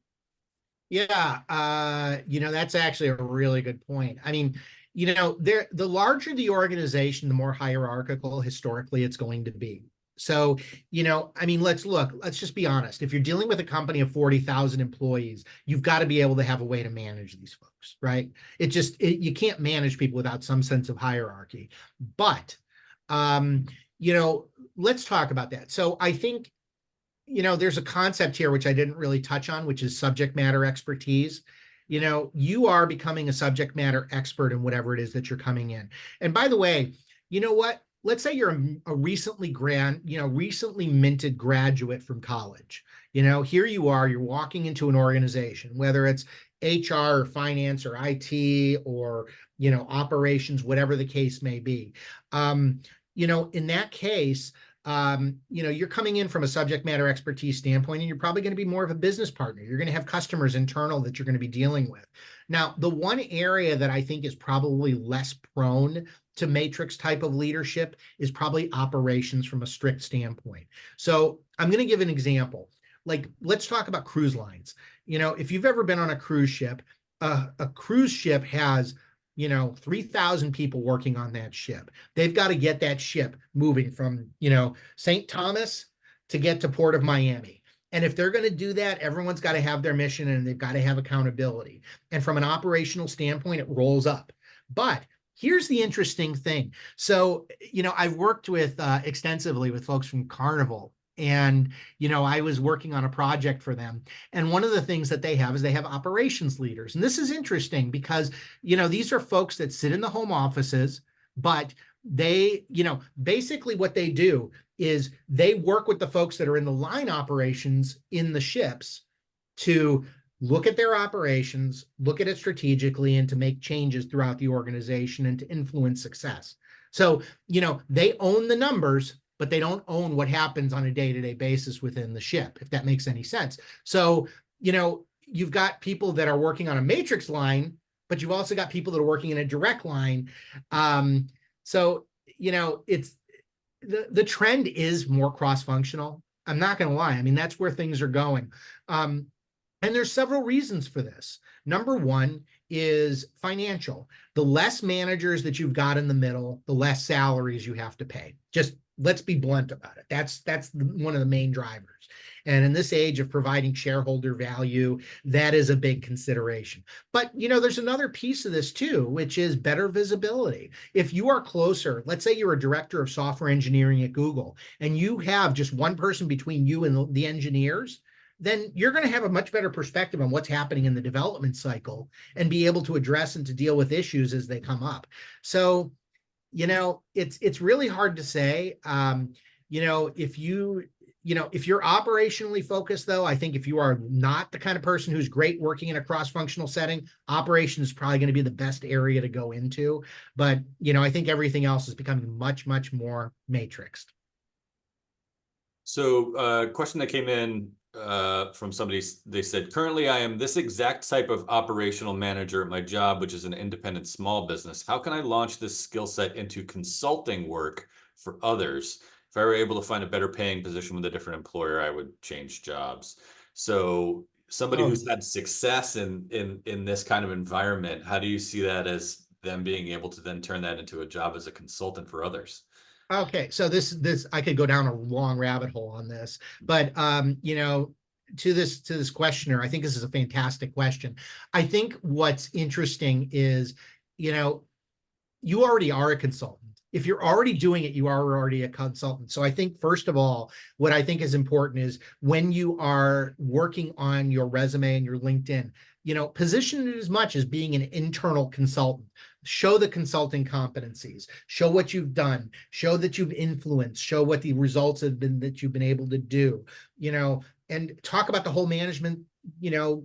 Yeah, that's actually a really good point. I mean, the larger the organization, the more hierarchical historically it's going to be. So, I mean, let's just be honest. If you're dealing with a company of 40,000 employees, you've got to be able to have a way to manage these folks, right? You can't manage people without some sense of hierarchy. But, um, let's talk about that. So I think there's a concept here which I didn't really touch on, which is subject matter expertise. You are becoming a subject matter expert in whatever it is that you're coming in. And by the way, you know what? Let's say you're a recently minted graduate from college. Here you are, you're walking into an organization, whether it's HR or finance or IT or, operations, whatever the case may be. In that case, you're coming in from a subject matter expertise standpoint, and you're probably going to be more of a business partner. You're going to have customers internal that you're going to be dealing with. Now, the one area that I think is probably less prone to matrix type of leadership is probably operations from a strict standpoint. So I'm going to give an example. Like, let's talk about cruise lines. If you've ever been on a cruise ship, a cruise ship has 3,000 people working on that ship. They've got to get that ship moving from, St. Thomas to get to Port of Miami. And if they're going to do that, everyone's got to have their mission and they've got to have accountability. And from an operational standpoint, it rolls up. But here's the interesting thing. So, I've worked with extensively with folks from Carnival. And, I was working on a project for them. And one of the things that they have is they have operations leaders. And this is interesting because, these are folks that sit in the home offices, but they, basically what they do is they work with the folks that are in the line operations in the ships to look at their operations, look at it strategically, and to make changes throughout the organization and to influence success. So, they own the numbers, but they don't own what happens on a day-to-day basis within the ship, if that makes any sense. So, you've got people that are working on a matrix line, but you've also got people that are working in a direct line. So, it's the trend is more cross-functional. I'm not going to lie. I mean, that's where things are going. And there's several reasons for this. Number one is financial. The less managers that you've got in the middle, the less salaries you have to pay. Just let's be blunt about it. That's one of the main drivers. And in this age of providing shareholder value, that is a big consideration. But, there's another piece of this too, which is better visibility. If you are closer, let's say you're a director of software engineering at Google, and you have just one person between you and the engineers, then you're going to have a much better perspective on what's happening in the development cycle and be able to address and to deal with issues as they come up. So, it's really hard to say. If you're operationally focused, though, I think if you are not the kind of person who's great working in a cross-functional setting, operations is probably going to be the best area to go into. But, I think everything else is becoming much, much more matrixed. So a question that came in from somebody, they said, currently I am this exact type of operational manager at my job, which is an independent small business. How can I launch this skill set into consulting work for others? If I were able to find a better paying position with a different employer, I would change jobs. So somebody who's had success in this kind of environment, how do you see that as them being able to then turn that into a job as a consultant for others? Okay, so this I could go down a long rabbit hole on this, but to this questioner, I think this is a fantastic question. I think what's interesting is, you already are a consultant. If you're already doing it, you are already a consultant. So I think, first of all, what I think is important is when you are working on your resume and your LinkedIn, position it as much as being an internal consultant. Show the consulting competencies, show what you've done, show that you've influenced, show what the results have been that you've been able to do, and talk about the whole management,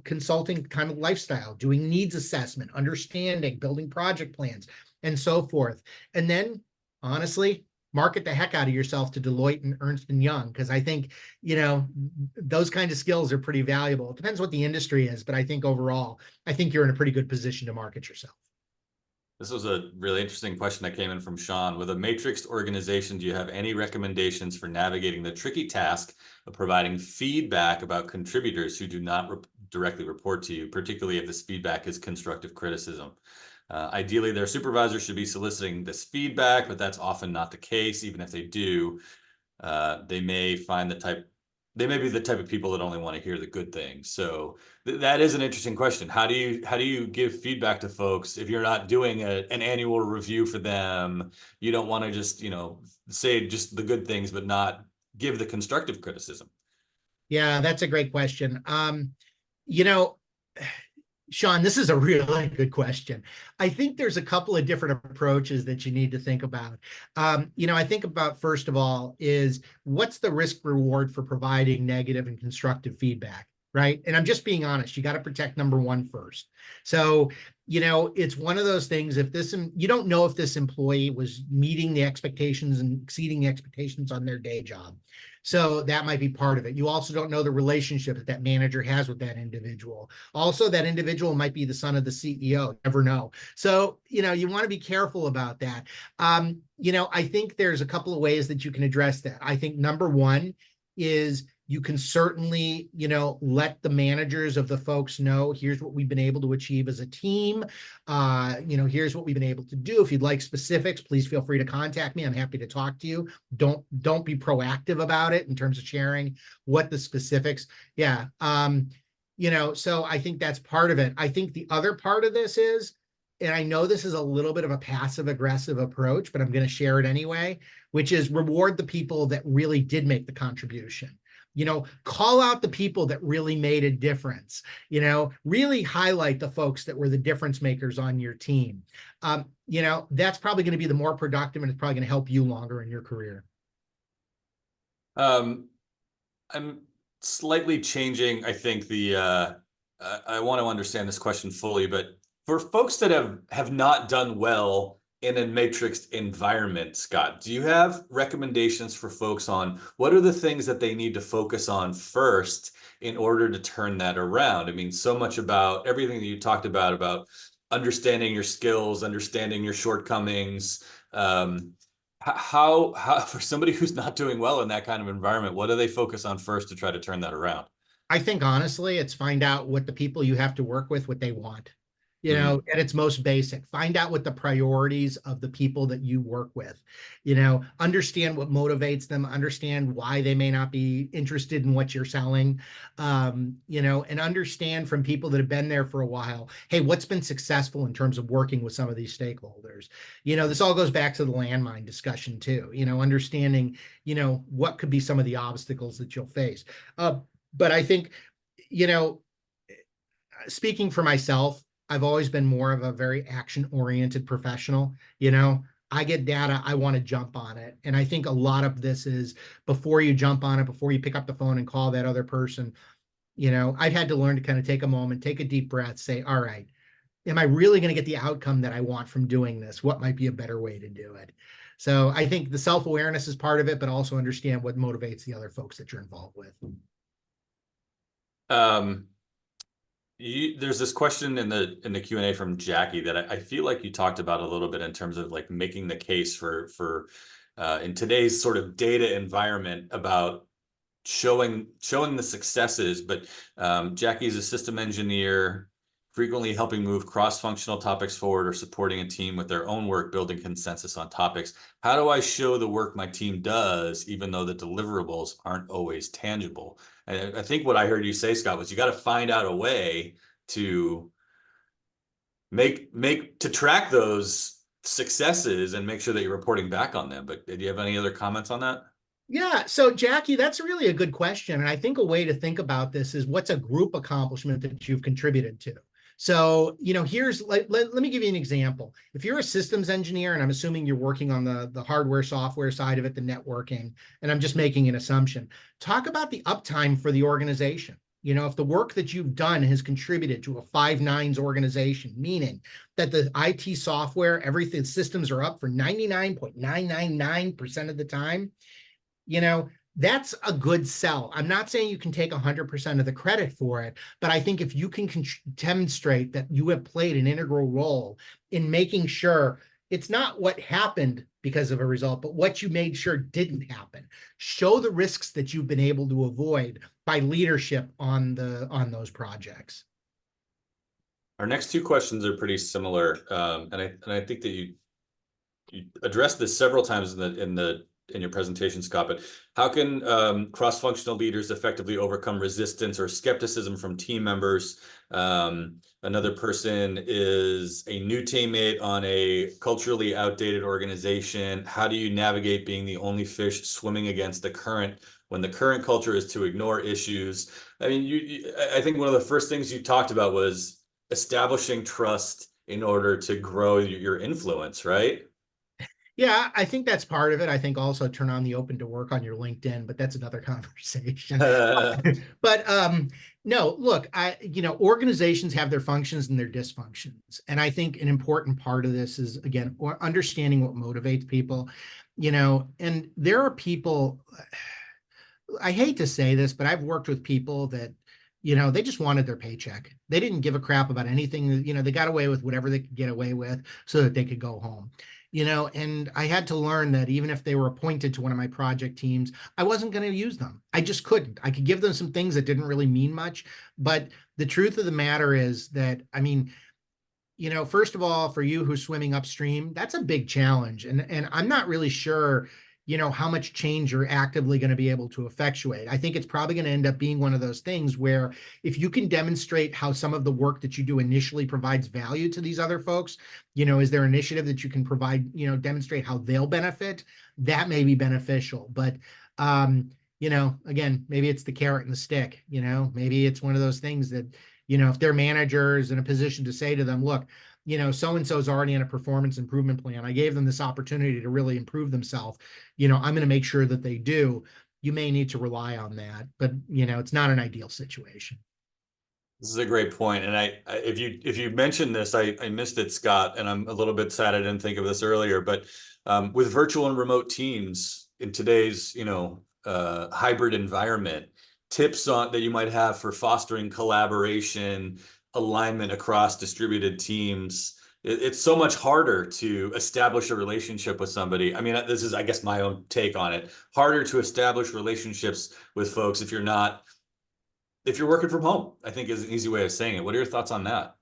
consulting kind of lifestyle, doing needs assessment, understanding, building project plans, and so forth. And then, honestly, market the heck out of yourself to Deloitte and Ernst & Young, because I think, those kind of skills are pretty valuable. It depends what the industry is, but I think overall, I think you're in a pretty good position to market yourself. This was a really interesting question that came in from Sean. With a matrixed organization, do you have any recommendations for navigating the tricky task of providing feedback about contributors who do not directly report to you, particularly if this feedback is constructive criticism? Ideally, their supervisor should be soliciting this feedback, but that's often not the case. Even if they do, they may be the type of people that only want to hear the good things. So that is an interesting question. How do you give feedback to folks if you're not doing an annual review for them? You don't want to just, say just the good things, but not give the constructive criticism. Yeah, that's a great question. You know, Sean, this is a really good question. I think there's a couple of different approaches that you need to think about. I think about, first of all, is what's the risk reward for providing negative and constructive feedback, right? And I'm just being honest, you got to protect number one first. So, it's one of those things, you don't know if this employee was meeting the expectations and exceeding the expectations on their day job. So that might be part of it. You also don't know the relationship that manager has with that individual. Also, that individual might be the son of the CEO. Never know. So, you want to be careful about that. I think there's a couple of ways that you can address that. I think number one is you can certainly, let the managers of the folks know, here's what we've been able to achieve as a team. Here's what we've been able to do. If you'd like specifics, please feel free to contact me. I'm happy to talk to you. Don't be proactive about it in terms of sharing what the specifics. Yeah. So I think that's part of it. I think the other part of this is, and I know this is a little bit of a passive aggressive approach, but I'm going to share it anyway, which is reward the people that really did make the contribution. Call out the people that really made a difference, really highlight the folks that were the difference makers on your team. That's probably going to be the more productive, and it's probably going to help you longer in your career. I'm slightly changing, I think I want to understand this question fully, but for folks that have not done well in a matrixed environment, Scott, do you have recommendations for folks on what are the things that they need to focus on first in order to turn that around? I mean, so much about everything that you talked about understanding your skills, understanding your shortcomings. How for somebody who's not doing well in that kind of environment, what do they focus on first to try to turn that around? I think honestly, it's find out what the people you have to work with, what they want. At its most basic, find out what the priorities of the people that you work with, understand what motivates them, understand why they may not be interested in what you're selling, and understand from people that have been there for a while, hey, what's been successful in terms of working with some of these stakeholders? This all goes back to the landmine discussion too, understanding, what could be some of the obstacles that you'll face. But I think, speaking for myself, I've always been more of a very action-oriented professional. I get data, I want to jump on it. And I think a lot of this is before you jump on it, before you pick up the phone and call that other person, I've had to learn to kind of take a moment, take a deep breath, say, all right, am I really going to get the outcome that I want from doing this? What might be a better way to do it? So I think the self-awareness is part of it, but also understand what motivates the other folks that you're involved with. There's this question in the Q&A from Jackie that I feel like you talked about a little bit in terms of like making the case for in today's sort of data environment about showing the successes. But Jackie's a system engineer, frequently helping move cross-functional topics forward or supporting a team with their own work, building consensus on topics. How do I show the work my team does, even though the deliverables aren't always tangible? And I think what I heard you say, Scott, was you got to find out a way to to track those successes and make sure that you're reporting back on them. But do you have any other comments on that? Yeah. So Jackie, that's really a good question. And I think a way to think about this is what's a group accomplishment that you've contributed to? So, here's let me give you an example. If you're a systems engineer, and I'm assuming you're working on the hardware, software side of it, the networking, and I'm just making an assumption, talk about the uptime for the organization. If the work that you've done has contributed to a 5 nines organization, meaning that the IT software, everything, systems are up for 99.999% of the time, that's a good sell. I'm not saying you can take 100% of the credit for it, but I think if you can demonstrate that you have played an integral role in making sure it's not what happened because of a result, but what you made sure didn't happen. Show the risks that you've been able to avoid by leadership on those projects. Our next two questions are pretty similar, and I think that you addressed this several times in your presentation, Scott. But how can cross-functional leaders effectively overcome resistance or skepticism from team members? Another person is a new teammate on a culturally outdated organization. How do you navigate being the only fish swimming against the current when the current culture is to ignore issues? I mean, I think one of the first things you talked about was establishing trust in order to grow your influence, right? Yeah, I think that's part of it. I think also turn on the open to work on your LinkedIn, but that's another conversation. But no, look, organizations have their functions and their dysfunctions. And I think an important part of this is, again, understanding what motivates people, and there are people, I hate to say this, but I've worked with people that, they just wanted their paycheck. They didn't give a crap about anything. They got away with whatever they could get away with so that they could go home. And I had to learn that even if they were appointed to one of my project teams, I wasn't going to use them. I just couldn't. I could give them some things that didn't really mean much. But the truth of the matter is that, I mean, first of all, for you who's swimming upstream, that's a big challenge. And I'm not really sure, how much change you're actively going to be able to effectuate. I think it's probably going to end up being one of those things where if you can demonstrate how some of the work that you do initially provides value to these other folks, is there initiative that you can provide, demonstrate how they'll benefit, that may be beneficial. But again, maybe it's the carrot and the stick, maybe it's one of those things that, if their manager is in a position to say to them, look, so-and-so is already on a performance improvement plan. I gave them this opportunity to really improve themselves. I'm going to make sure that they do. You may need to rely on that, but it's not an ideal situation. This is a great point. And if you mentioned this, I missed it, Scott, and I'm a little bit sad I didn't think of this earlier, but with virtual and remote teams in today's, hybrid environment, tips on that you might have for fostering collaboration, alignment across distributed teams. It's so much harder to establish a relationship with somebody. I mean, this is, I guess, my own take on it. Harder to establish relationships with folks if you're working from home, I think is an easy way of saying it. What are your thoughts on that?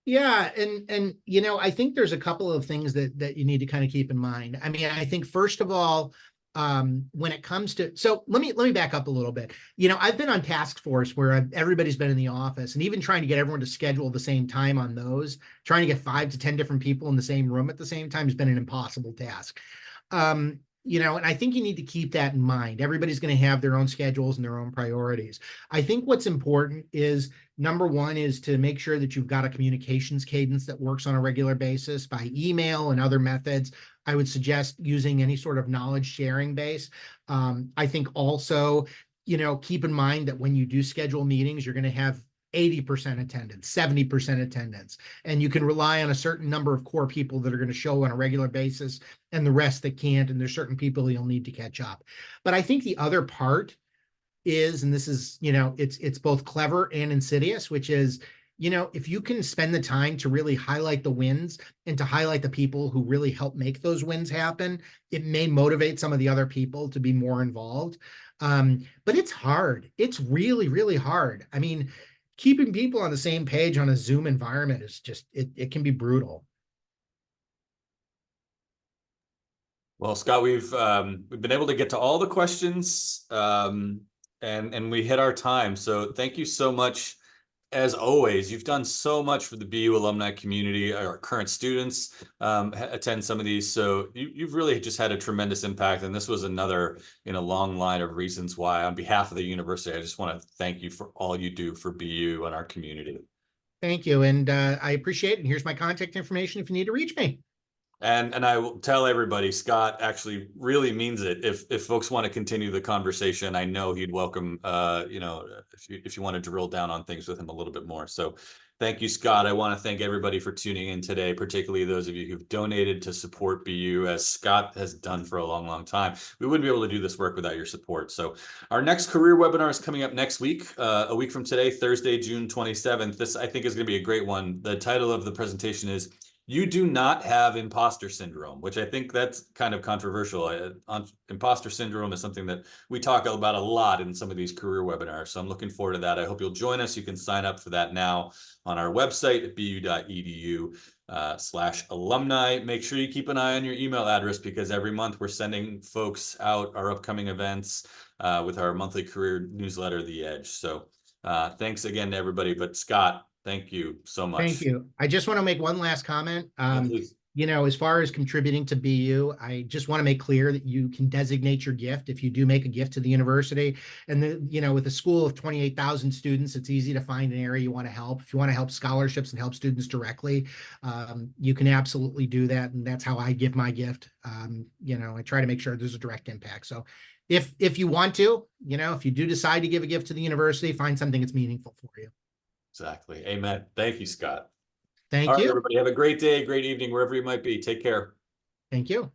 Yeah, and I think there's a couple of things that you need to kind of keep in mind. I mean, I think first of all, when it comes to, so let me back up a little bit. I've been on task force where everybody's been in the office, and even trying to get everyone to schedule the same time on those, trying to get 5 to 10 different people in the same room at the same time has been an impossible task. And I think you need to keep that in mind. Everybody's going to have their own schedules and their own priorities. I think what's important is, number one, is to make sure that you've got a communications cadence that works on a regular basis by email and other methods. I would suggest using any sort of knowledge sharing base. I think also, keep in mind that when you do schedule meetings, you're going to have 80% attendance, 70% attendance, and you can rely on a certain number of core people that are going to show on a regular basis and the rest that can't. And there's certain people you'll need to catch up. But I think the other part is, and this is, it's both clever and insidious, which is, if you can spend the time to really highlight the wins and to highlight the people who really help make those wins happen, it may motivate some of the other people to be more involved. But it's hard. It's really, really hard. I mean, keeping people on the same page on a Zoom environment is just, it can be brutal. Well, Scott, we've been able to get to all the questions, and we hit our time. So thank you so much. As always, you've done so much for the BU alumni community. Our current students attend some of these, so you've really just had a tremendous impact. And this was another in a long line of reasons why, on behalf of the university, I just want to thank you for all you do for BU and our community. Thank you, and I appreciate it. And here's my contact information if you need to reach me. And I will tell everybody, Scott actually really means it. If folks want to continue the conversation, I know he'd welcome, if you want to drill down on things with him a little bit more. So Thank you, Scott. I want to thank everybody for tuning in today, particularly those of you who've donated to support BU, as Scott has done for a long, long time. We wouldn't be able to do this work without your support. So our next career webinar is coming up next week, a week from today, Thursday, June 27th. This, I think, is going to be a great one. The title of the presentation is "You Do Not Have Imposter Syndrome," which I think that's kind of controversial. Imposter syndrome is something that we talk about a lot in some of these career webinars. So I'm looking forward to that. I hope you'll join us. You can sign up for that now on our website at bu.edu/alumni. Make sure you keep an eye on your email address, because every month we're sending folks out our upcoming events with our monthly career newsletter, The Edge. So thanks again to everybody. But Scott, thank you so much. Thank you. I just want to make one last comment. Please. You know, as far as contributing to BU, I just want to make clear that you can designate your gift if you do make a gift to the university. And you know, with a school of 28,000 students, it's easy to find an area you want to help. If you want to help scholarships and help students directly, you can absolutely do that. And that's how I give my gift. You know, I try to make sure there's a direct impact. So if you want to, you know, if you do decide to give a gift to the university, find something that's meaningful for you. Exactly. Amen. Thank you, Scott. Thank All right, you. everybody. Have a great day, great evening, wherever you might be. Take care. Thank you.